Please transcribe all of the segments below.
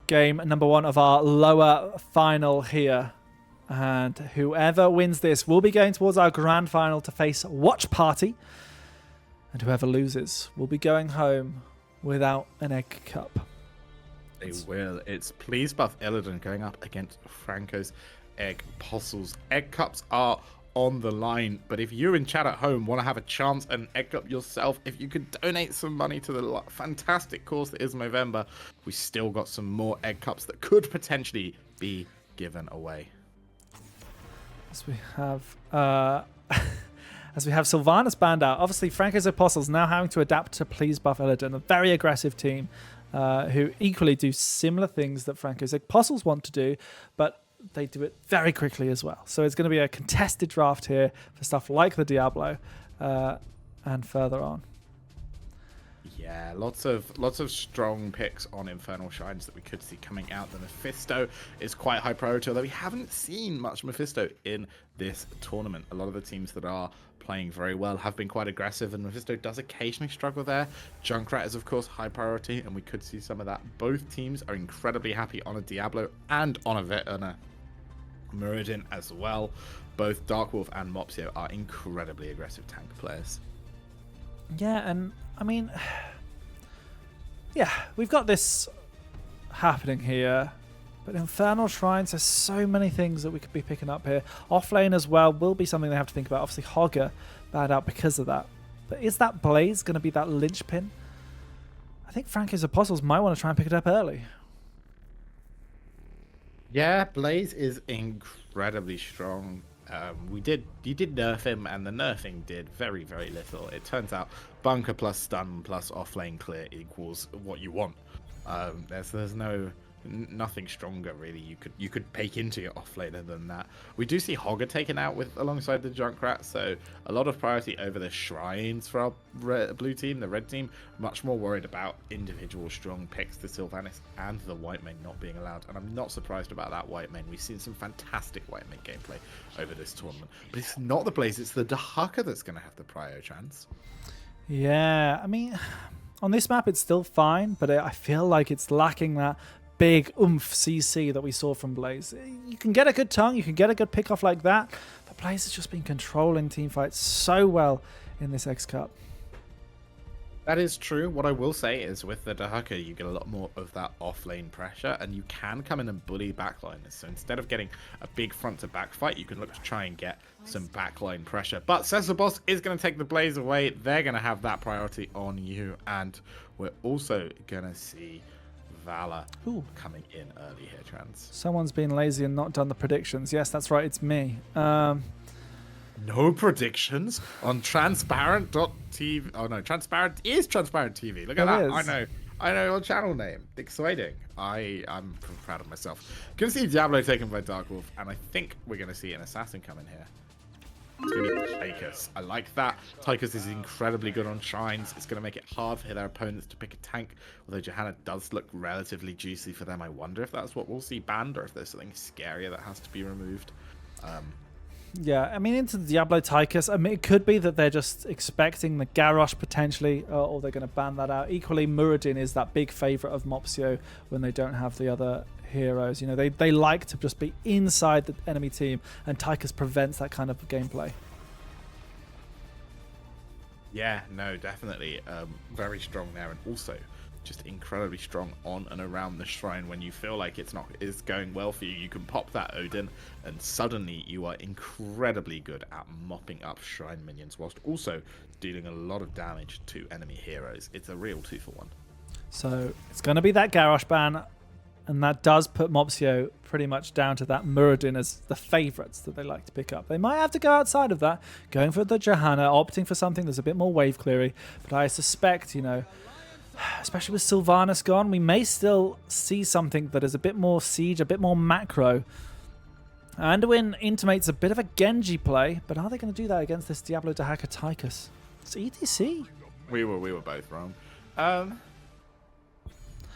game number 1 of our lower final here. And whoever wins this will be going towards our grand final to face Watch Party. And whoever loses will be going home without an egg cup. They will. It's Please Buff Illidan going up against Francos Eggpostles. Egg cups are on the line, but if you're in chat at home, want to have a chance at an egg cup yourself, if you could donate some money to the fantastic cause that is Movember, we still got some more egg cups that could potentially be given away. As we have Sylvanas banned out. Obviously, Francos Eggpostles now having to adapt to Please Buff Illidan, a very aggressive team who equally do similar things that Francos Eggpostles want to do, but they do it very quickly as well. So it's going to be a contested draft here for stuff like the Diablo and further on. Yeah, lots of strong picks on Infernal Shrines that we could see coming out. The Mephisto is quite high priority, although we haven't seen much Mephisto in this tournament. A lot of the teams that are playing very well have been quite aggressive, and Mephisto does occasionally struggle there. Junkrat is, of course, high priority, and we could see some of that. Both teams are incredibly happy on a Diablo and on a Muradin as well. Both Darkwolf and Mopsio are incredibly aggressive tank players. Yeah, and I mean, yeah, we've got this happening here, but Infernal Shrines, there's so many things that we could be picking up here. Offlane as well will be something they have to think about. Obviously, Hogger bad out because of that. But is that Blaze going to be that linchpin? I think Francos Eggpostles might want to try and pick it up early. Yeah, Blaze is incredibly strong. You did nerf him, and the nerfing did very, very little. It turns out bunker plus stun plus offlane clear equals what you want. There's nothing stronger really you could bake into your offlaner than that. We do see Hogger taken out alongside the Junkrat, so a lot of priority over the shrines for our blue team. The red team much more worried about individual strong picks, the Sylvanas and the white main not being allowed, and I'm not surprised about that white main. We've seen some fantastic white main gameplay over this tournament, but it's not the Blaze, it's the Dahaka that's going to have the prio chance. Yeah, I mean, on this map it's still fine, but I feel like it's lacking that big oomph CC that we saw from Blaze. You can get a good tongue, you can get a good pick off like that, but Blaze has just been controlling teamfights so well in this X Cup. That is true. What I will say is with the Dahaka, you get a lot more of that off-lane pressure, and you can come in and bully backliners. So instead of getting a big front-to-back fight, you can look to try and get some backline pressure. But Boss is going to take the Blaze away. They're going to have that priority on you, and we're also going to see Valor coming in early here, Trans. Someone's been lazy and not done the predictions. Yes, that's right, it's me. No predictions on transparent.tv. Oh no, transparent is transparent TV. Look at that. I know your channel name. Exciting. I'm proud of myself. Gonna see Diablo taken by Darkwolf, and I think we're gonna see an assassin come in here. It's going to be Tychus. I like that. Tychus is incredibly good on shrines. It's going to make it hard for their opponents to pick a tank. Although Johanna does look relatively juicy for them. I wonder if that's what we'll see banned, or if there's something scarier that has to be removed. Yeah, I mean, into the Diablo Tychus, I mean, it could be that they're just expecting the Garrosh potentially, or they're going to ban that out. Equally, Muradin is that big favourite of Mopsio when they don't have the other heroes. You know, they like to just be inside the enemy team, and Tychus prevents that kind of gameplay. Yeah, no, definitely very strong there, and also just incredibly strong on and around the shrine. When you feel like it's going well for you, you can pop that Odin, and suddenly you are incredibly good at mopping up shrine minions whilst also dealing a lot of damage to enemy heroes. It's a real 2-for-1. So it's going to be that Garrosh ban, and that does put Mopsio pretty much down to that Muradin as the favourites that they like to pick up. They might have to go outside of that, going for the Johanna, opting for something that's a bit more wave cleary. But I suspect, you know, especially with Sylvanas gone, we may still see something that is a bit more siege, a bit more macro. Anduin intimates a bit of a Genji play, but are they going to do that against this Diablo Dahaka Tychus? It's ETC. We were both wrong.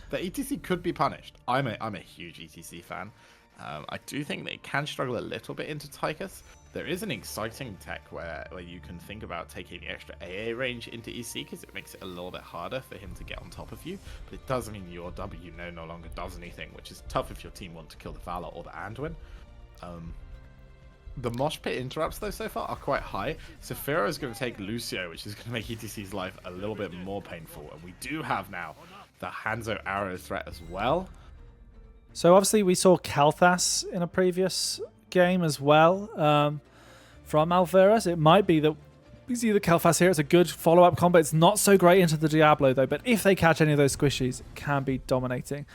The ETC could be punished. I'm a huge ETC fan. I do think they can struggle a little bit into Tychus. There is an exciting tech where you can think about taking the extra AA range into EC because it makes it a little bit harder for him to get on top of you. But it does mean your W no longer does anything, which is tough if your team want to kill the Valor or the Anduin. The Mosh Pit interrupts, though, so far are quite high. Sephiro is going to take Lucio, which is going to make ETC's life a little bit more painful. And we do have now the Hanzo arrow threat as well. So obviously we saw Kalthas in a previous game as well from Alvarez. It might be that we see the Kalthas here. It's a good follow-up combo. It's not so great into the Diablo, though. But if they catch any of those squishies, it can be dominating.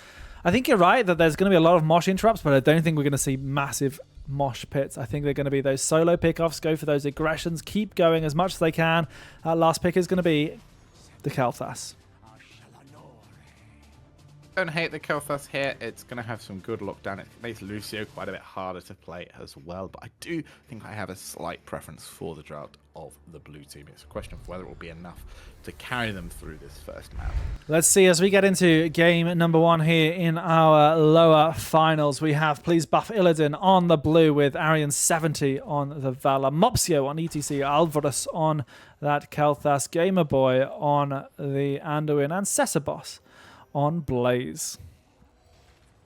I think you're right that there's going to be a lot of Mosh interrupts, but I don't think we're going to see massive Mosh pits. I think they're going to be those solo pickoffs, go for those aggressions, keep going as much as they can. That last pick is going to be the Kalthas. Don't hate the Kel'Thas here. It's going to have some good lockdown. It makes Lucio quite a bit harder to play as well. But I do think I have a slight preference for the drought of the blue team. It's a question of whether it will be enough to carry them through this first map. Let's see as we get into game number 1 here in our lower finals. We have Please Buff Illidan on the blue with Arian 70 on the Valor, Mopsio on ETC, Alvarez on that Kel'Thas, Gamer Boy on the Anduin, and Cesabos on Blaze.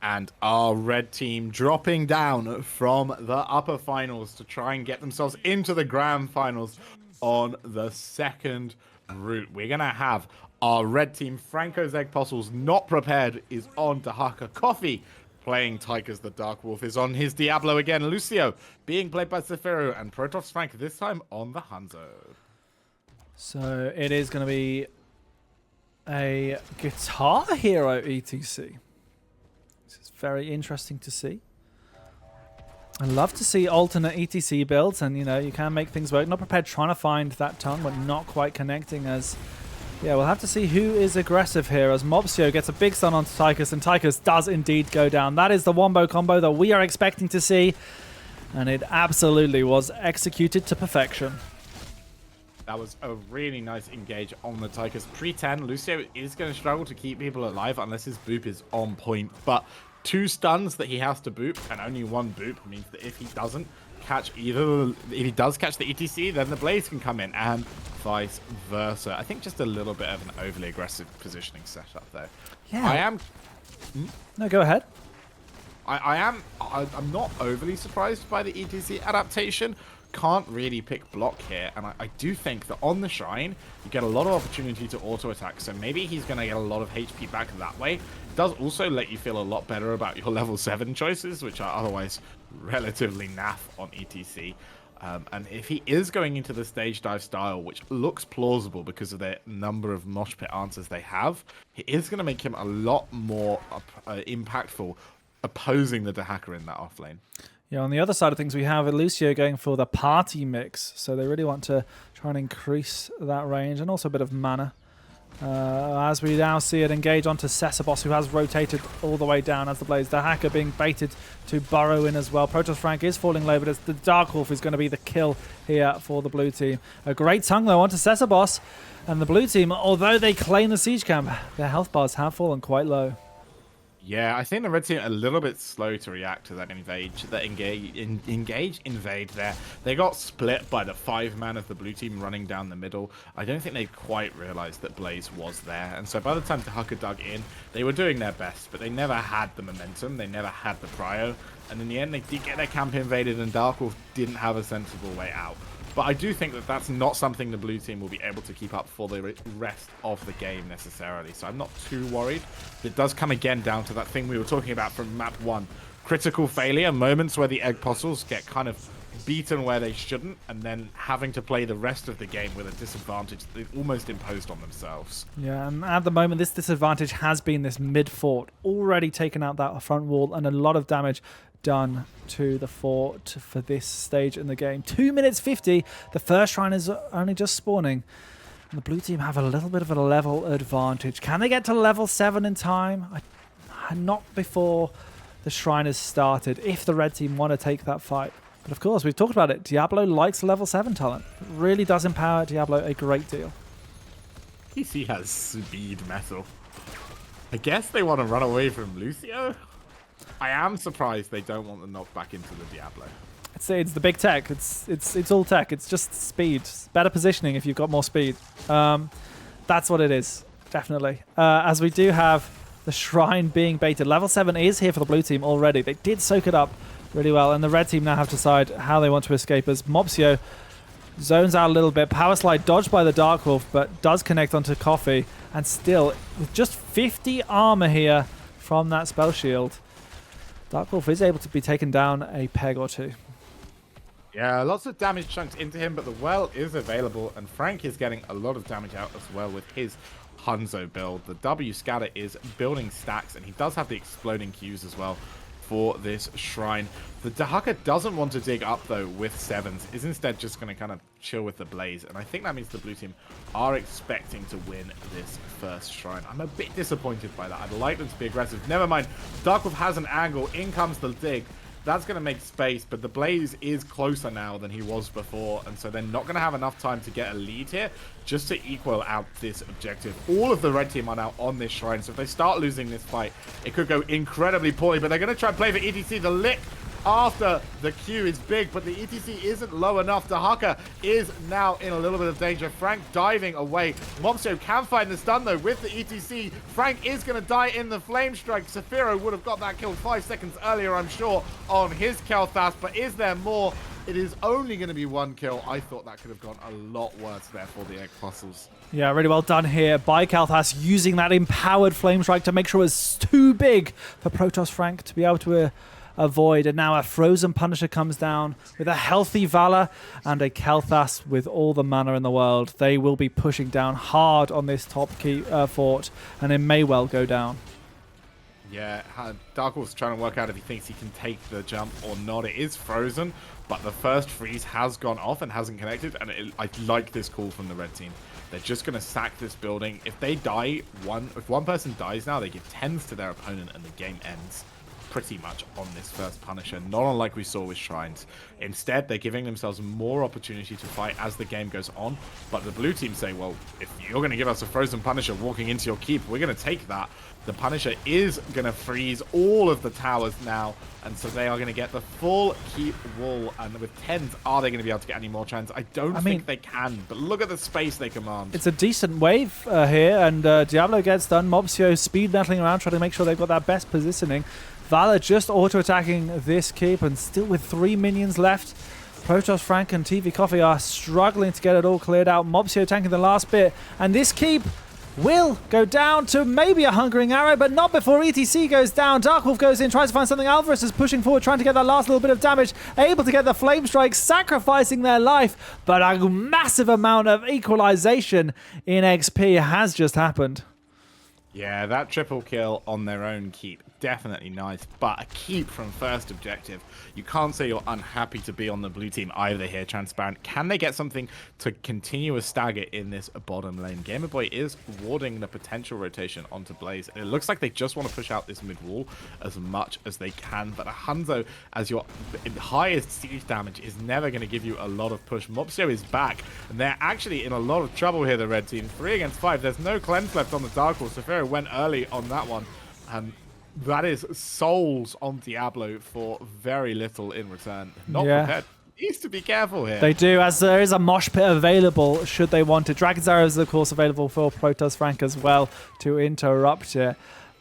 And our red team dropping down from the upper finals to try and get themselves into the grand finals on the second route. We're going to have our red team, Francos Eggpostles, not prepared, is on Dahaka. Coffee playing Tychus the Dark Wolf is on his Diablo again. Lucio being played by Sephiro, and Protoss Frank this time on the Hanzo. So it is going to be a Guitar Hero ETC. This is very interesting to see. I love to see alternate ETC builds, and you can make things work. Not prepared, trying to find that tongue, but not quite connecting. As we'll have to see who is aggressive here. As Mopsio gets a big stun onto Tychus, and Tychus does indeed go down. That is the wombo combo that we are expecting to see, and it absolutely was executed to perfection. That was a really nice engage on the Tychus. Pre-10, Lucio is going to struggle to keep people alive unless his boop is on point. But 2 stuns that he has to boop, and only 1 boop means that if he doesn't catch if he does catch the ETC, then the Blaze can come in, and vice versa. I think just a little bit of an overly aggressive positioning setup there. Yeah. No, go ahead. I'm not overly surprised by the ETC adaptation. Can't really pick block here, and I do think that on the Shrine you get a lot of opportunity to auto attack, so maybe he's going to get a lot of HP back that way. It does also let you feel a lot better about your level 7 choices, which are otherwise relatively naff on ETC. And if he is going into the stage dive style, which looks plausible because of the number of mosh pit answers they have, it is going to make him a lot more impactful opposing the Dahaka in that offlane. Yeah, on the other side of things, we have Lucio going for the party mix. So they really want to try and increase that range and also a bit of mana. As we now see it engage onto Cesabos, who has rotated all the way down as the Blaze. The Hacker being baited to burrow in as well. Protoss Frank is falling low, but it's the Dark Wolf is going to be the kill here for the blue team. A great tongue, though, onto Cesabos. And the blue team, although they claim the siege camp, their health bars have fallen quite low. Yeah, I think the red team are a little bit slow to react to that invade there. They got split by the 5-man of the blue team running down the middle. I don't think they quite realized that Blaze was there. And so by the time Dahaka dug in, they were doing their best, but they never had the momentum. They never had the prio. And in the end, they did get their camp invaded, and Dark Wolf didn't have a sensible way out. But I do think that that's not something the blue team will be able to keep up for the rest of the game necessarily. So I'm not too worried. It does come again down to that thing we were talking about from map 1. Critical failure, moments where the Eggpostles get kind of beaten where they shouldn't, and then having to play the rest of the game with a disadvantage they've almost imposed on themselves. Yeah, and at the moment, this disadvantage has been this mid-fort. Already taken out that front wall and a lot of damage done to the fort for this stage in the game. 2 minutes 50. The first shrine is only just spawning. And the blue team have a little bit of a level advantage. Can they get to level 7 in time? Not before the shrine has started, if the red team want to take that fight. But of course, we've talked about it. Diablo likes level 7 talent. It really does empower Diablo a great deal. PC has speed metal. I guess they want to run away from Lucio? I am surprised they don't want the knockback into the Diablo. It's the big tech. It's all tech. It's just speed. Better positioning if you've got more speed. That's what it is, definitely. As we do have the Shrine being baited. Level 7 is here for the blue team already. They did soak it up really well, and the red team now have to decide how they want to escape as Mopsio zones out a little bit. Power Slide dodged by the Dark Wolf, but does connect onto Coffee, and still, with just 50 armor here from that spell shield, Dark Wolf is able to be taken down a peg or two. Yeah, lots of damage chunked into him, but the well is available, and Frank is getting a lot of damage out as well with his Hanzo build. The W Scatter is building stacks, and he does have the exploding Qs as well for this Shrine. The Dahaka doesn't want to dig up, though, with 7s. Is instead just going to kind of chill with the Blaze, and I think that means the blue team are expecting to win this first Shrine. I'm a bit disappointed by that. I'd like them to be aggressive. Never mind. Dark Wolf has an angle. In comes the dig. That's going to make space, but the Blaze is closer now than he was before, and so they're not going to have enough time to get a lead here just to equal out this objective. All of the red team are now on this Shrine, so if they start losing this fight, it could go incredibly poorly, but they're going to try and play for ETC. The lick after the Q is big, but the ETC isn't low enough. Dahaka is now in a little bit of danger. Frank diving away. Mopsio can find the stun, though, with the ETC. Frank is going to die in the Flame Strike. Saphiro would have got that kill 5 seconds earlier, I'm sure, on his Kel'Thas, but is there more? It is only going to be 1 kill. I thought that could have gone a lot worse there for the Eggpostles. Yeah, really well done here by Kel'Thas, using that empowered Flame Strike to make sure it's too big for Protoss Frank to be able to avoid. And now a Frozen Punisher comes down with a healthy Valor and a Kel'Thas with all the mana in the world. They will be pushing down hard on this top key fort, and it may well go down. Yeah, Dark Wolf's trying to work out if he thinks he can take the jump or not. It is frozen, but the first freeze has gone off and hasn't connected, and I like this call from the red team. They're just going to sack this building. If they die, if one person dies now, they give 10s to their opponent and the game ends pretty much on this first Punisher, not unlike we saw with Shrines. Instead, they're giving themselves more opportunity to fight as the game goes on, but the blue team say, well, if you're going to give us a Frozen Punisher walking into your keep, we're going to take that. The Punisher is going to freeze all of the towers now, and so they are going to get the full keep wall, and with 10s, are they going to be able to get any more chance? I don't think they can, but look at the space they command. It's a decent wave here, and Diablo gets done. Mopsio speed battling around, trying to make sure they've got that best positioning. Valor just auto-attacking this keep, and still with 3 minions left. Protoss Frank and TV Coffee are struggling to get it all cleared out. Mopsio tanking the last bit, and this keep will go down to maybe a Hungering Arrow, but not before ETC goes down. Dark Wolf goes in, tries to find something. Alvarez is pushing forward, trying to get that last little bit of damage, able to get the Flame Strike, sacrificing their life, but a massive amount of equalization in XP has just happened. Yeah, that triple kill on their own keep, definitely nice, but a keep from first objective. You can't say you're unhappy to be on the blue team either here, Transparent. Can they get something to continue a stagger in this bottom lane? Gamer Boy is warding the potential rotation onto Blaze. It looks like they just want to push out this mid wall as much as they can, but a Hanzo, as your highest siege damage, is never going to give you a lot of push. Mopsio is back, and they're actually in a lot of trouble here, the red team. 3 against 5. There's no cleanse left on the Dark Wolf. Saphiro went early on that one, and that is souls on Diablo for very little in return. Not prepared. Needs to be careful here. They do, as there is a mosh pit available should they want it. Dragon's Arrow is, of course, available for Protoss Frank as well to interrupt it.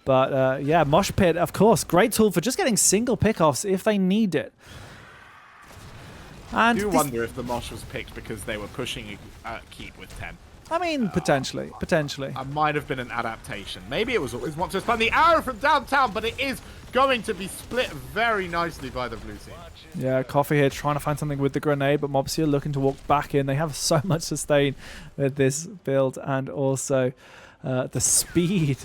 But yeah, mosh pit, of course, great tool for just getting single pickoffs if they need it. And I do wonder if the mosh was picked because they were pushing a keep with 10. I mean, potentially. It might have been an adaptation. Maybe it was always want to spun the arrow from downtown, but it is going to be split very nicely by the blue team. Yeah, Coffee here trying to find something with the grenade, but Mopsio looking to walk back in. They have so much sustain with this build, and also the speed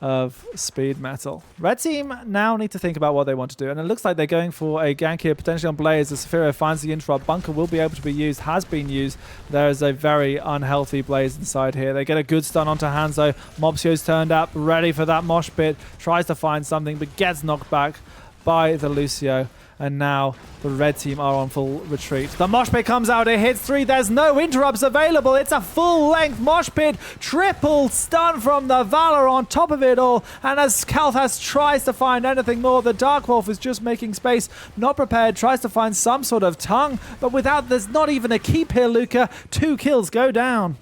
of speed metal. Red team now need to think about what they want to do, and it looks like they're going for a gank here, potentially on Blaze. As Saphiro finds the interrupt, Bunker will be able to be used, has been used. There is a very unhealthy Blaze inside here. They get a good stun onto Hanzo. Mopsio's turned up, ready for that mosh pit, tries to find something, but gets knocked back by the Lucio. And now the red team are on full retreat. The mosh pit comes out. It hits 3. There's no interrupts available. It's a full-length mosh pit. Triple stun from the Valor on top of it all. And as Kalthas tries to find anything more, the Dark Wolf is just making space. Not prepared. Tries to find some sort of tongue. But without, there's not even a keep here, Luca. 2 kills go down.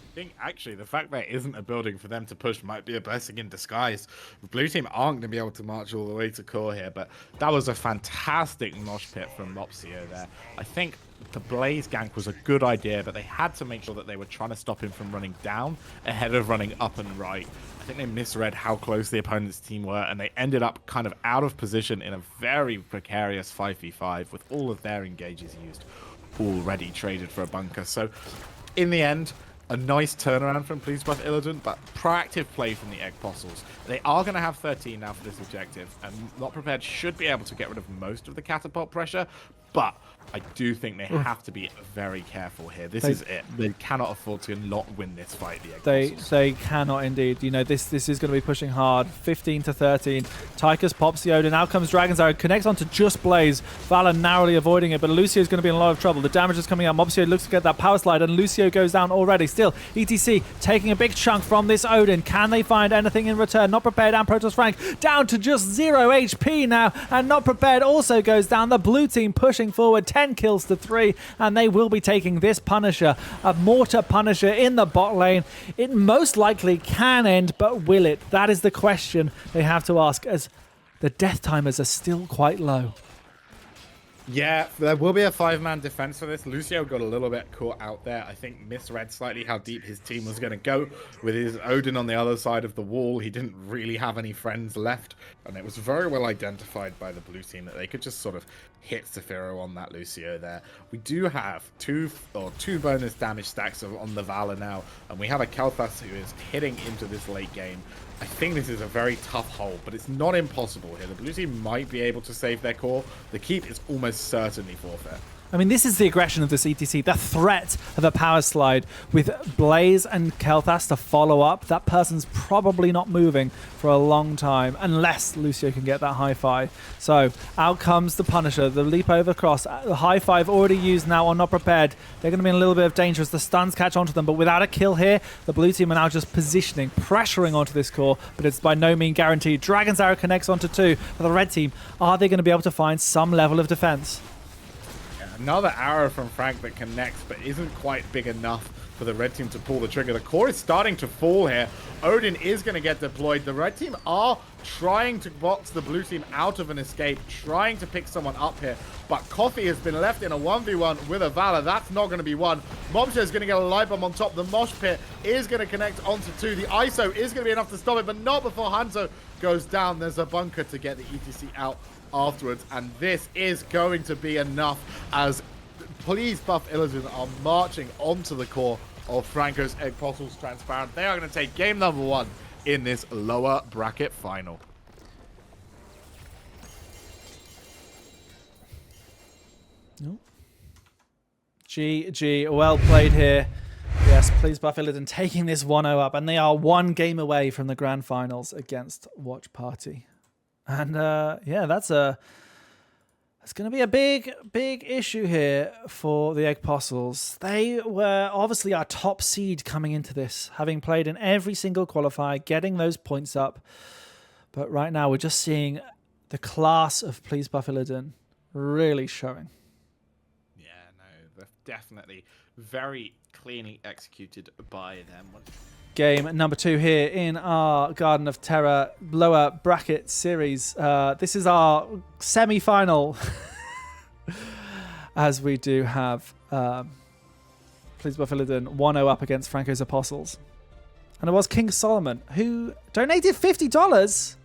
I think actually the fact there isn't a building for them to push might be a blessing in disguise. The blue team aren't going to be able to march all the way to core here, but that was a fantastic mosh pit from Mopsio there. I think the Blaze gank was a good idea, but they had to make sure that they were trying to stop him from running down ahead of running up and right. I think they misread how close the opponent's team were, and they ended up kind of out of position in a very precarious 5v5 with all of their engages used already traded for a bunker. So in the end, a nice turnaround from Please Buff Illidan, but proactive play from the Eggpostles. They are going to have 13 now for this objective, and Not Prepared should be able to get rid of most of the catapult pressure, but I do think they have to be very careful here. This is it. They cannot afford to not win this fight, the Eggpostles. They cannot indeed. You know, this is going to be pushing hard. 15 to 13. Tychus pops the Odin. Out comes Dragon's Arrow. Connects onto just Blaze. Valor narrowly avoiding it, but Lucio's going to be in a lot of trouble. The damage is coming out. Mopsio looks to get that power slide, and Lucio goes down already. Still, ETC taking a big chunk from this Odin. Can they find anything in return? Not Prepared and Protoss Frank down to just 0 HP now, and Not Prepared also goes down. The blue team pushing forward. 10 kills to 3, and they will be taking this Punisher, a Mortar Punisher in the bot lane. It most likely can end, but will it? That is the question they have to ask, as the death timers are still quite low. Yeah, there will be a 5-man defense for this. Lucio got a little bit caught out there. I think misread slightly how deep his team was going to go. With his Odin on the other side of the wall, he didn't really have any friends left. And it was very well identified by the blue team that they could just sort of hit Zafiro on that Lucio there. We do have two bonus damage stacks on the Valor now. And we have a Kalthas who is hitting into this late game. I think this is a very tough hold, but it's not impossible here. The blue team might be able to save their core. The keep is almost certainly forfeit. I mean, this is the aggression of this ETC, the threat of a power slide with Blaze and Kalthas to follow up. That person's probably not moving for a long time unless Lucio can get that high five. So out comes the Punisher, the leap over cross, the high five already used now on Not Prepared. They're going to be in a little bit of danger as the stuns catch onto them, but without a kill here, the blue team are now just positioning, pressuring onto this core, but it's by no means guaranteed. Dragon's Arrow connects onto 2 for the red team. Are they going to be able to find some level of defense? Another arrow from Frank that connects, but isn't quite big enough for the red team to pull the trigger. The core is starting to fall here. Odin is going to get deployed. The red team are trying to box the blue team out of an escape, trying to pick someone up here, but Coffee has been left in a 1v1 with a Valor. That's not going to be one. Mobster is going to get a light bomb on top. The mosh pit is going to connect onto 2. The ISO is going to be enough to stop it, but not before Hanzo goes down. There's a bunker to get the ETC out afterwards, and this is going to be enough as Please Buff Illidan are marching onto the core of Francos Eggpostles Transparent. They are going to take game number 1 in this lower bracket final. No. GG, well played here. Yes, Please Buff Illidan taking this 1-0 up, and they are 1 game away from the grand finals against Watch Party. And yeah, that's going to be a big issue here for the Eggpostles. They were obviously our top seed coming into this, having played in every single qualifier, getting those points up. But right now, we're just seeing the class of Please Buff Illidan really showing. Yeah, no, they're definitely very cleanly executed by them. Game number 2 here in our Garden of Terror lower bracket series. This is our semi-final, as we do have Please Buff Illidan 1-0 up against Francos Eggpostles. And it was King Solomon who donated $50.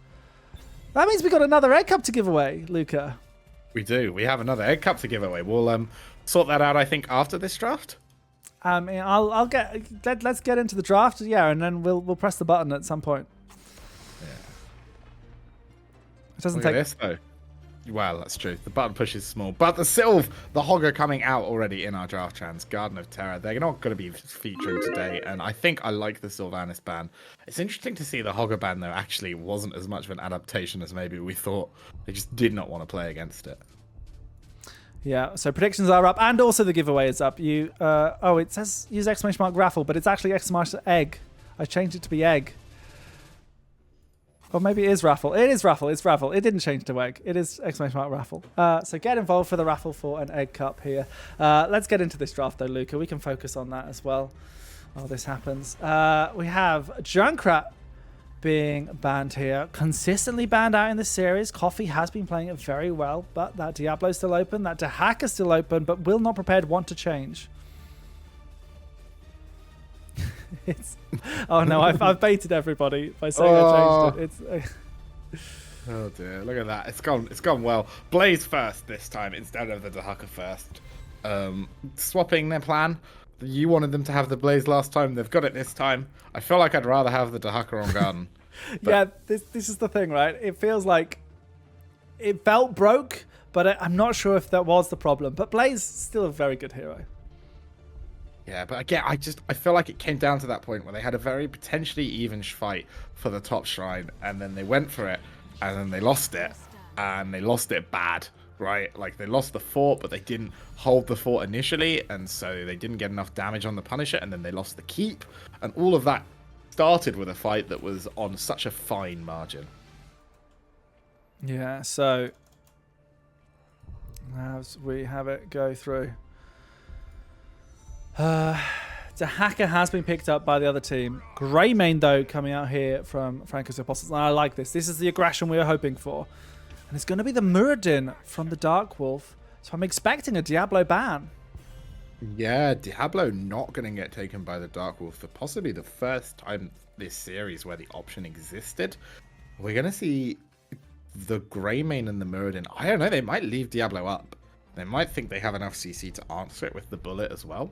That means we got another egg cup to give away, Luca. We do. We have another egg cup to give away. We'll sort that out, I think, after this draft. Let's get into the draft, yeah, and then we'll press the button at some point. Yeah. It doesn't Look take at this though. Well, that's true. The button push is small. But the Sylve, the Hogger coming out already in our draft chance. Garden of Terror. They're not going to be featuring today. And I think I like the Sylvanas ban. It's interesting to see the Hogger ban, though, actually wasn't as much of an adaptation as maybe we thought. They just did not want to play against it. Yeah, so predictions are up, and also the giveaway is up. It says use exclamation mark raffle, but it's actually exclamation egg. I changed it to be egg. Or maybe it is raffle. It is raffle. It's raffle. It didn't change to egg. It is exclamation mark raffle. So get involved for the raffle for an egg cup here. Let's get into this draft though, Luca. We can focus on that as well while this happens. We have Junkrat being banned here. Consistently banned out in this series. Coffee has been playing it very well, but that Diablo's still open. That Dehak is still open, but will not prepared want to change. Oh no, I've baited everybody by saying I changed it. Oh dear, look at that. It's gone well. Blaze first this time instead of the Dehaka first. Swapping their plan. You wanted them to have the Blaze last time. They've got it this time. I feel like I'd rather have the Dehaka on Garden. Yeah, this is the thing, right? It feels like it felt broke, but I'm not sure if that was the problem. But Blaze is still a very good hero. Yeah, but again, I feel like it came down to that point where they had a very potentially even fight for the top shrine, and then they went for it, and then they lost it, and they lost it bad, right? Like, they lost the fort, but they didn't hold the fort initially, and so they didn't get enough damage on the Punisher, and then they lost the keep, and all of that started with a fight that was on such a fine margin. Yeah, so as we have it go through. Dehaka has been picked up by the other team. Greymane, though, coming out here from Francos Eggpostles. And I like this. This is the aggression we were hoping for. And it's going to be the Muradin from the Dark Wolf. So I'm expecting a Diablo ban. Yeah, Diablo not going to get taken by the Dark Wolf for possibly the first time this series where the option existed. We're going to see the Greymane and the Muradin. I don't know. They might leave Diablo up. They might think they have enough CC to answer it with the bullet as well.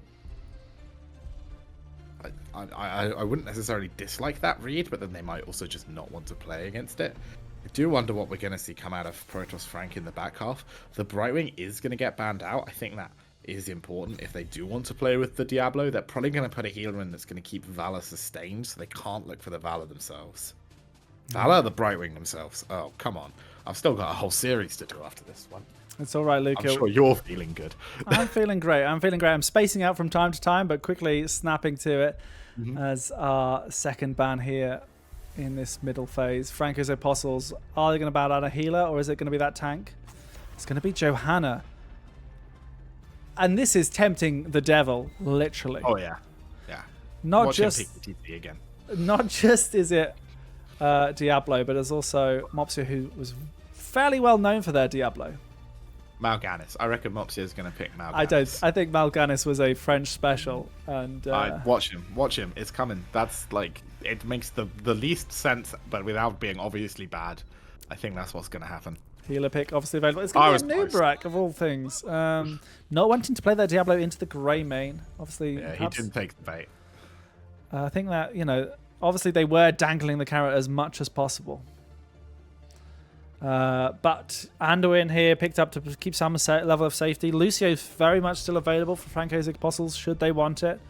I wouldn't necessarily dislike that read, but then they might also just not want to play against it. I do wonder what we're going to see come out of Protoss Frank in the back half. The Brightwing is going to get banned out. I think that is important if they do want to play with the Diablo. They're probably going to put a healer in that's going to keep Valor sustained, so they can't look for the Valor themselves. Valor, the Brightwing themselves. Oh, come on. I've still got a whole series to do after this one. It's all right, Luca. I'm sure you're feeling good. I'm feeling great. I'm spacing out from time to time, but quickly snapping to it as our second ban here in this middle phase. Francos Eggpostles, are they going to ban out a healer, or is it going to be that tank? It's going to be Johanna. And this is tempting the devil, literally. Oh, yeah. Yeah. Not Watch just him pick TT again. Not just is it Diablo, but there's also Mopsia, who was fairly well known for their Diablo. Mal'Ganis. I reckon Mopsia is going to pick Mal'Ganis. I think Mal'Ganis was a French special, and watch him. It's coming. That's like, it makes the least sense, but without being obviously bad. I think that's what's going to happen. Healer pick obviously available. It's going to be a Nubrak of all things. Not wanting to play their Diablo into the Greymane. Obviously, yeah, perhaps, he didn't take the bait. I think that, obviously they were dangling the carrot as much as possible. But Anduin here picked up to keep some level of safety. Lucio's very much still available for Francos Eggpostles should they want it.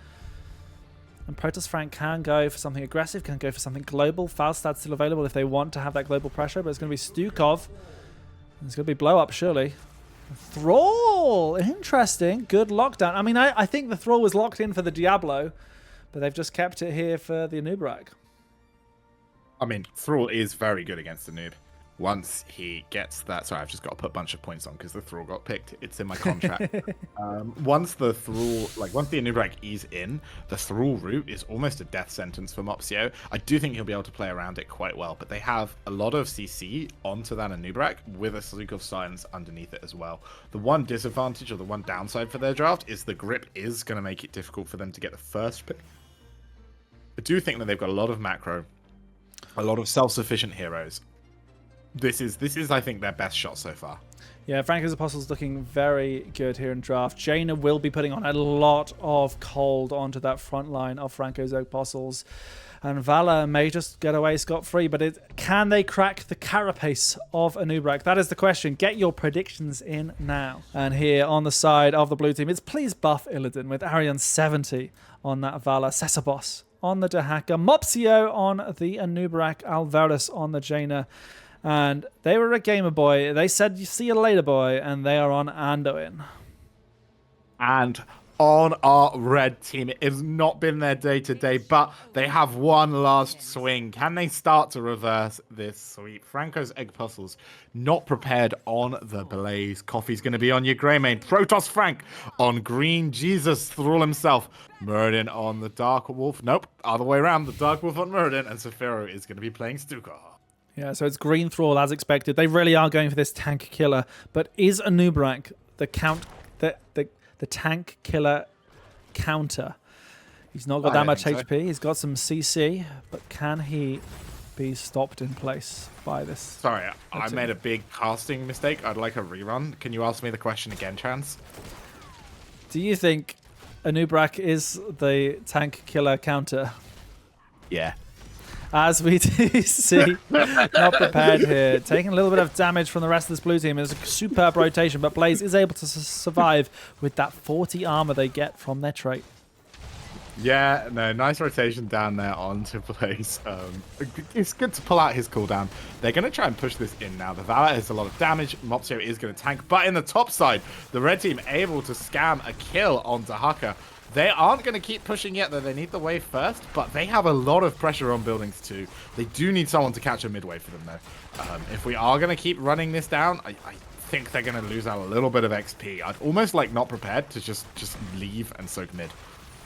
And Protoss Frank can go for something aggressive, can go for something global. Falstad's still available if they want to have that global pressure, but it's going to be Stukov. It's going to be blow up, surely. Thrall! Interesting. Good lockdown. I mean, I think the Thrall was locked in for the Diablo, but they've just kept it here for the Anubrak. I mean, Thrall is very good against the noob. Once he gets that... Sorry, I've just got to put a bunch of points on because the Thrall got picked. It's in my contract. Once the Thrall... once the Anubrak is in, the Thrall route is almost a death sentence for Mopsio. I do think he'll be able to play around it quite well, but they have a lot of CC onto that Anubrak with a Sleek of Silence underneath it as well. The one disadvantage or the one downside for their draft is the grip is going to make it difficult for them to get the first pick. I do think that they've got a lot of macro, a lot of self-sufficient heroes. This is, I think, their best shot so far. Yeah, Francos Eggpostles looking very good here in draft. Jaina will be putting on a lot of cold onto that front line of Francos Eggpostles. And Vala may just get away scot-free, but can they crack the carapace of Anub'arak? That is the question. Get your predictions in now. And here on the side of the blue team, it's please buff Illidan with Arion 70 on that Vala, Sesabos on the Dahaka, Mopsio on the Anub'arak, Alvarez on the Jaina. And they were a gamer boy. They said, "You see you later, boy," and they are on Anduin. And on our red team, it has not been their day-to-day, but they have one last swing. Can they start to reverse this sweep? Francos Eggpostles not prepared on the Blaze. Coffee's going to be on your grey main. Protoss Frank on green. Jesus Thrall himself. Muradin on the Dark Wolf. Nope, other way around. The Dark Wolf on Muradin, and Saphiro is going to be playing Stukar. Yeah, so it's green Thrall as expected. They really are going for this tank killer, but is Anub'arak the tank killer counter? He's not got that much HP. So. He's got some CC, but can he be stopped in place by this? Sorry, I made a big casting mistake. I'd like a rerun. Can you ask me the question again, Chance? Do you think Anub'arak is the tank killer counter? Yeah. As we do see, not prepared here. Taking a little bit of damage from the rest of this blue team. It's a superb rotation, but Blaze is able to survive with that 40 armor they get from their trait. Yeah, no, nice rotation down there onto Blaze. It's good to pull out his cooldown. They're going to try and push this in now. The Valor has a lot of damage. Mopsio is going to tank, but in the top side, the red team able to scam a kill on Dahaka. They aren't going to keep pushing yet, though. They need the wave first, but they have a lot of pressure on buildings too. They do need someone to catch a mid-wave for them, though. If we are going to keep running this down, I think they're going to lose out a little bit of XP. I'd almost like not prepared to just leave and soak mid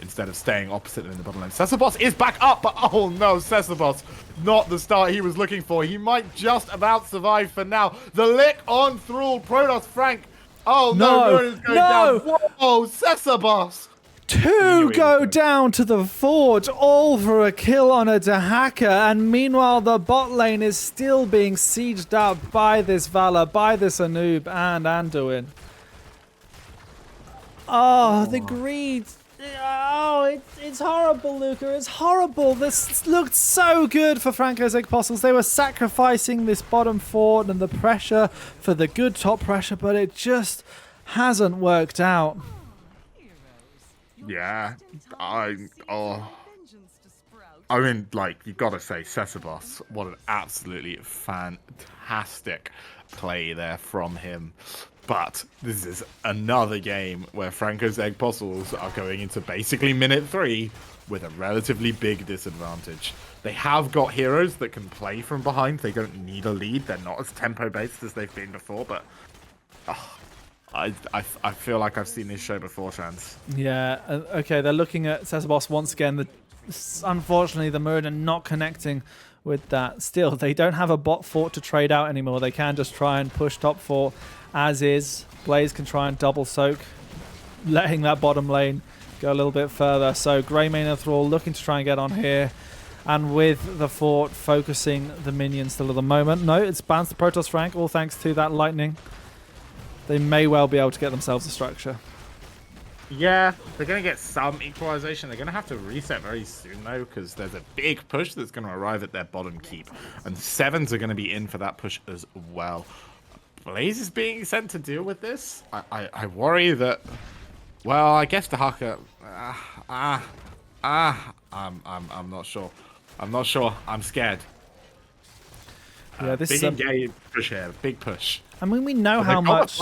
instead of staying opposite them in the bottom lane. Sesabos is back up, but oh no, Sesabos, not the start he was looking for. He might just about survive for now. The lick on Thrall, Protoss Frank. Oh no, is going down. Whoa, Sesabos. Two go down to the Forge, all for a kill on a Dahaka, and meanwhile the bot lane is still being sieged up by this Vala, by this Anub and Anduin. Oh, the greed. Oh, it's horrible, Luca. It's horrible. This looked so good for Francos Eggpostles. They were sacrificing this bottom fort and the pressure for the good top pressure, but it just hasn't worked out. Yeah, I mean, like, you gotta say, Sesabos, what an absolutely fantastic play there from him. But this is another game where Francos Eggpostles are going into basically minute 3 with a relatively big disadvantage. They have got heroes that can play from behind. They don't need a lead. They're not as tempo-based as they've been before, but I feel like I've seen this show before, Chance. Yeah, okay, they're looking at Sesabos once again. Unfortunately, the Muradin not connecting with that. Still, they don't have a bot fort to trade out anymore. They can just try and push top fort as is. Blaze can try and double soak, letting that bottom lane go a little bit further. So Greymane and Thrall looking to try and get on here. And with the fort focusing the minions still at the moment. No, it's bounced the Protoss Frank, all thanks to that lightning. They may well be able to get themselves a structure. Yeah, they're going to get some equalization. They're going to have to reset very soon, though, because there's a big push that's going to arrive at their bottom keep. And 7s are going to be in for that push as well. Blaze is being sent to deal with this. I worry that... Well, I guess the Haka... I'm not sure. I'm not sure. I'm scared. Yeah, this big is a engage push here. Big push. I mean, we know how much...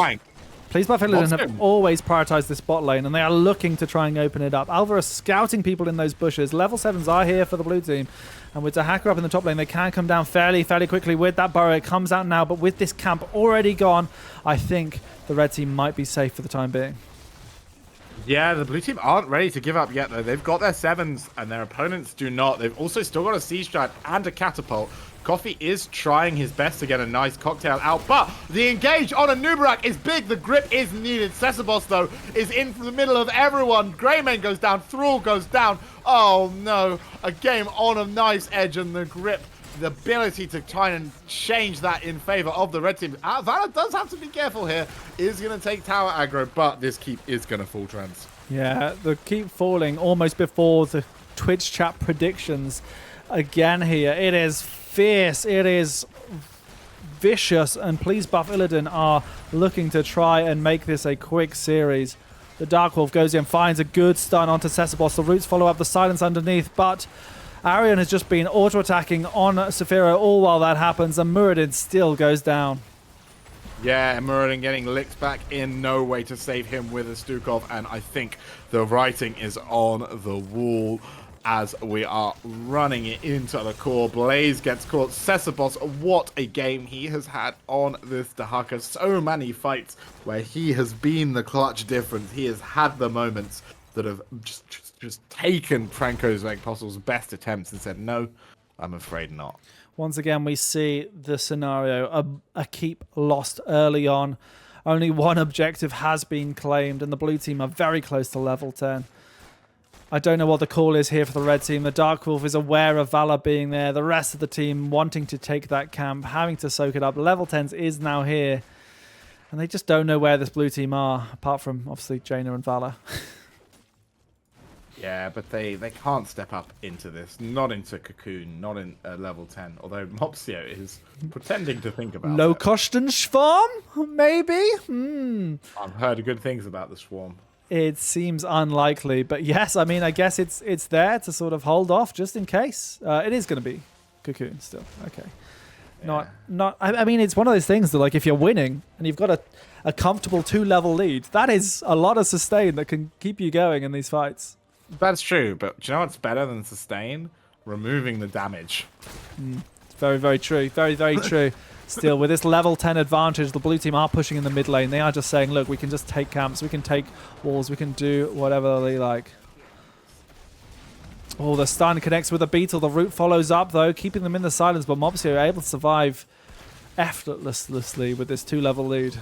Please buff Illidan have always prioritized this bot lane, and they are looking to try and open it up. Alvarez scouting people in those bushes. Level 7s are here for the blue team. And with Dahaka up in the top lane, they can come down fairly quickly with that burrow. It comes out now, but with this camp already gone, I think the red team might be safe for the time being. Yeah, the blue team aren't ready to give up yet, though. They've got their 7s, and their opponents do not. They've also still got a siege giant and a catapult. Coffee is trying his best to get a nice cocktail out, but the engage on Anub'arak is big. The grip is needed. Sesabos, though, is in the middle of everyone. Greymane goes down. Thrall goes down. Oh, no. A game on a knife's edge, and the grip the ability to try and change that in favor of the red team. Valor does have to be careful here. Is going to take tower aggro, but this keep is going to fall, Trans. Yeah, the keep falling almost before the Twitch chat predictions again here. It is fierce. It is vicious. And Please Buff Illidan are looking to try and make this a quick series. The Dark Wolf goes in, finds a good stun onto Cesabos. The roots follow up the silence underneath, but Arion has just been auto-attacking on Saphiro all while that happens, and Muradin still goes down. Yeah, Muradin getting licked back in, no way to save him with a Stukov, and I think the writing is on the wall as we are running it into the core. Blaze gets caught. Cesabos, what a game he has had on this Dahaka. So many fights where he has been the clutch difference. He has had the moments that have just taken Francos Eggpostles' best attempts and said, no, I'm afraid not. Once again, we see the scenario, a keep lost early on. Only one objective has been claimed, and the blue team are very close to level 10. I don't know what the call is here for the red team. The Dark Wolf is aware of Valor being there. The rest of the team wanting to take that camp, having to soak it up. Level 10s is now here, and they just don't know where this blue team are, apart from, obviously, Jaina and Valor. Yeah, but they can't step up into this. Not into Cocoon, not in level 10. Although Mopsio is pretending to think about Low it. Kosten Schwarm, maybe? I've heard good things about the Swarm. It seems unlikely, but yes, I mean, I guess it's there to sort of hold off just in case. It is going to be Cocoon still. Okay. Yeah. I mean, it's one of those things that, like, if you're winning and you've got a comfortable 2-level lead, that is a lot of sustain that can keep you going in these fights. That's true, but do you know what's better than sustain? Removing the damage. It's very, very true. Very, very true. Still, with this level 10 advantage, the blue team are pushing in the mid lane. They are just saying, look, we can just take camps, we can take walls, we can do whatever they like. Oh, the stun connects with a beetle. The root follows up, though, keeping them in the silence, but Mopsio are able to survive effortlessly with this 2-level lead.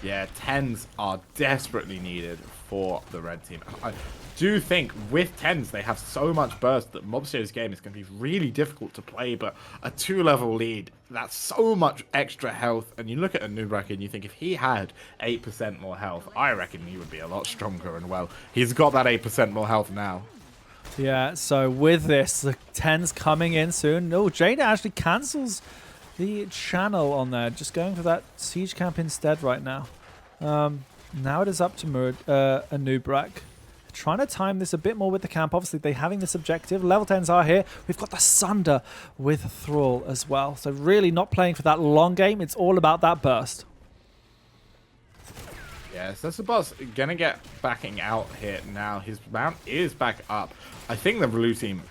Yeah, 10s are desperately needed for the red team. I do think with 10s they have so much burst that Mopsio's game is going to be really difficult to play, but a 2-level lead, that's so much extra health. And you look at Anubrak and you think if he had 8% more health, I reckon he would be a lot stronger, and well, he's got that 8% more health now. Yeah, so with this, the 10s coming in soon. No, Jaina actually cancels the channel on there, just going for that siege camp instead right now. Now it is up to Anubrak. Trying to time this a bit more with the camp. Obviously, they're having this objective. Level 10s are here. We've got the Sunder with Thrall as well. So really not playing for that long game. It's all about that burst. Yeah, so the boss gonna get backing out here now. His mount is back up. I think the blue team...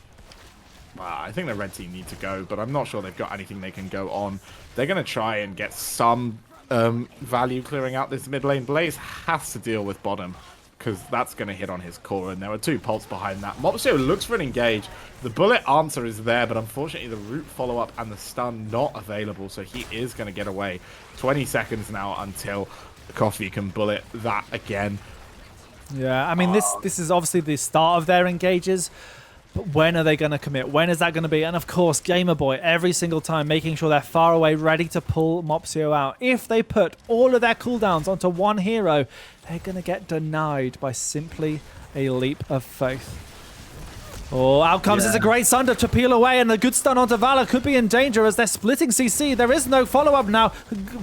Well, I think the red team need to go, but I'm not sure they've got anything they can go on. They're going to try and get some value clearing out this mid lane. Blaze has to deal with bottom, because that's going to hit on his core, and there were 2 pults behind that. Mopsio looks for an engage. The bullet answer is there, but unfortunately the root follow-up and the stun not available, so he is going to get away. 20 seconds now until Coffee can bullet that again. Yeah, I mean, this is obviously the start of their engages. But when are they going to commit? When is that going to be? And of course, Gamer Boy, every single time, making sure they're far away, ready to pull Mopsio out. If they put all of their cooldowns onto one hero, they're going to get denied by simply a leap of faith. Oh, out comes. It's a great Sunder to peel away, and a good stun onto Valor could be in danger as they're splitting CC. There is no follow-up now.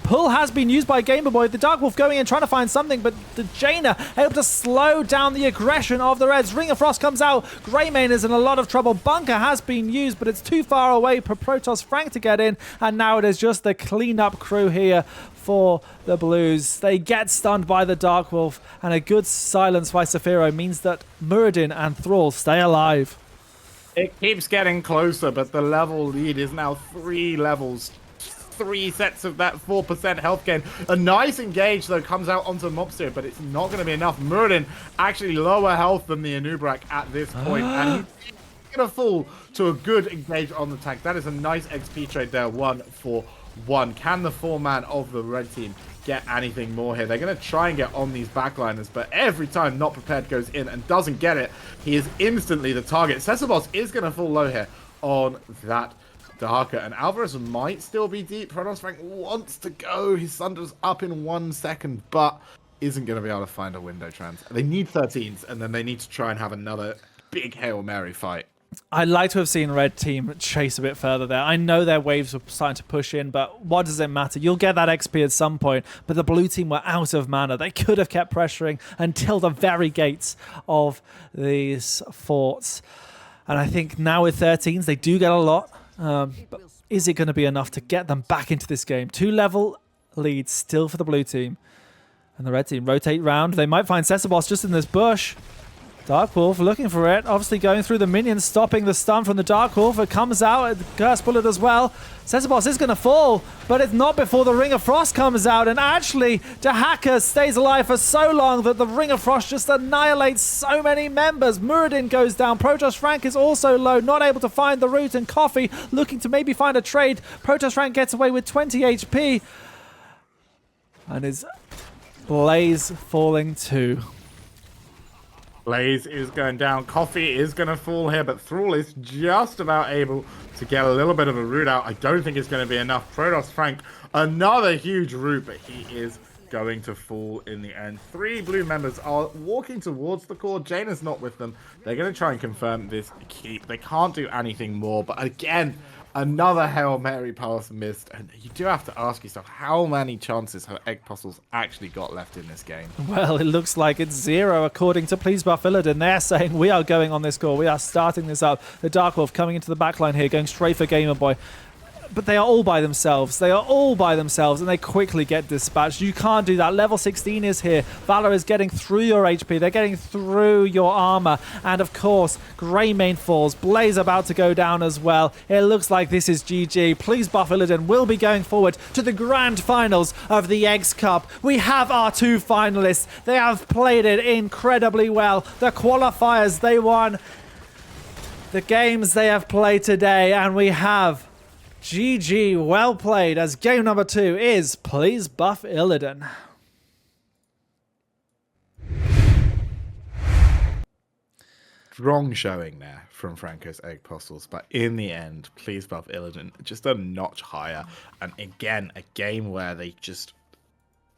Pull has been used by Gamer Boy. The Dark Wolf going in, trying to find something, but the Jaina able to slow down the aggression of the Reds. Ring of Frost comes out. Greymane is in a lot of trouble. Bunker has been used, but it's too far away for Protoss Frank to get in, and now it is just the cleanup crew here for the Blues. They get stunned by the Dark Wolf, and a good silence by Saphiro means that Muradin and Thrall stay alive. It keeps getting closer, but the level lead is now 3 levels. 3 sets of that 4% health gain. A nice engage, though, comes out onto Mopsio, but it's not going to be enough. Muradin actually lower health than the Anubrak at this point, and he's going to fall to a good engage on the tank. That is a nice XP trade there, 1 for 1. Can the 4-man of the red team get anything more here? They're going to try and get on these backliners, but every time Not Prepared goes in and doesn't get it, he is instantly the target. Cesabos is going to fall low here on that darker, and Alvarez might still be deep. Pronos Frank wants to go. His Thunder's up in 1 second, but isn't going to be able to find a window trans. They need 13s, and then they need to try and have another big Hail Mary fight. I'd like to have seen Red Team chase a bit further there. I know their waves were starting to push in, but what does it matter? You'll get that XP at some point, but the blue team were out of mana. They could have kept pressuring until the very gates of these forts. And I think now with 13s, they do get a lot. But is it going to be enough to get them back into this game? 2-level leads still for the blue team. And the red team rotate round. They might find Cesabos just in this bush. Dark Wolf looking for it. Obviously going through the minions, stopping the stun from the Dark Wolf. It comes out. Curse Bullet as well. Cesabos is going to fall, but it's not before the Ring of Frost comes out. And actually, Dahaka stays alive for so long that the Ring of Frost just annihilates so many members. Muradin goes down. Protoss Frank is also low, not able to find the route. And Coffee looking to maybe find a trade. Protoss Frank gets away with 20 HP. And is Blaze falling too. Blaze is going down. Coffee is going to fall here, but Thrall is just about able to get a little bit of a root out. I don't think it's going to be enough. Protoss Frank, another huge root, but he is going to fall in the end. 3 blue members are walking towards the core. Jaina's not with them. They're going to try and confirm this keep. They can't do anything more, but again, another Hail Mary pass missed, and you do have to ask yourself, how many chances have Eggpostles actually got left in this game? Well, it looks like it's 0 according to Please Buff Illidan. They're saying we are going on this core. We are starting this up. The Dark Wolf coming into the backline here, going straight for Gamer Boy. But they are all by themselves. They are all by themselves, and they quickly get dispatched. You can't do that. Level 16 is here. Valor is getting through your HP. They're getting through your armor. And of course, Greymane falls. Blaze about to go down as well. It looks like this is GG. Please Buff Illidan will be going forward to the grand finals of the Eggs Cup. We have our 2 finalists. They have played it incredibly well. The qualifiers, they won the games they have played today, and we have GG, well played, as game number 2 is Please Buff Illidan. Strong showing there from Francos Eggpostles, but in the end, Please Buff Illidan just a notch higher. And again, a game where they just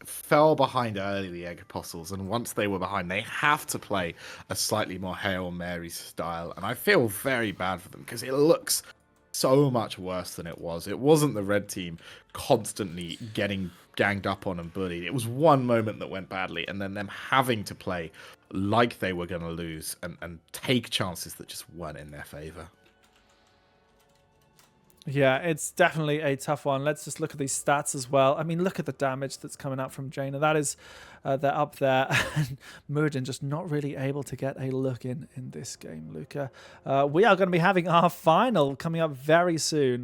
fell behind early, the Eggpostles, and once they were behind, they have to play a slightly more Hail Mary style. And I feel very bad for them because it looks so much worse than it was. It wasn't the red team constantly getting ganged up on and bullied. It was one moment that went badly, and then them having to play like they were going to lose and take chances that just weren't in their favor. Yeah, it's definitely a tough one. Let's just look at these stats as well. I mean, look at the damage that's coming out from Jaina. That is, they're up there. And Muradin just not really able to get a look in this game, Luca. We are going to be having our final coming up very soon.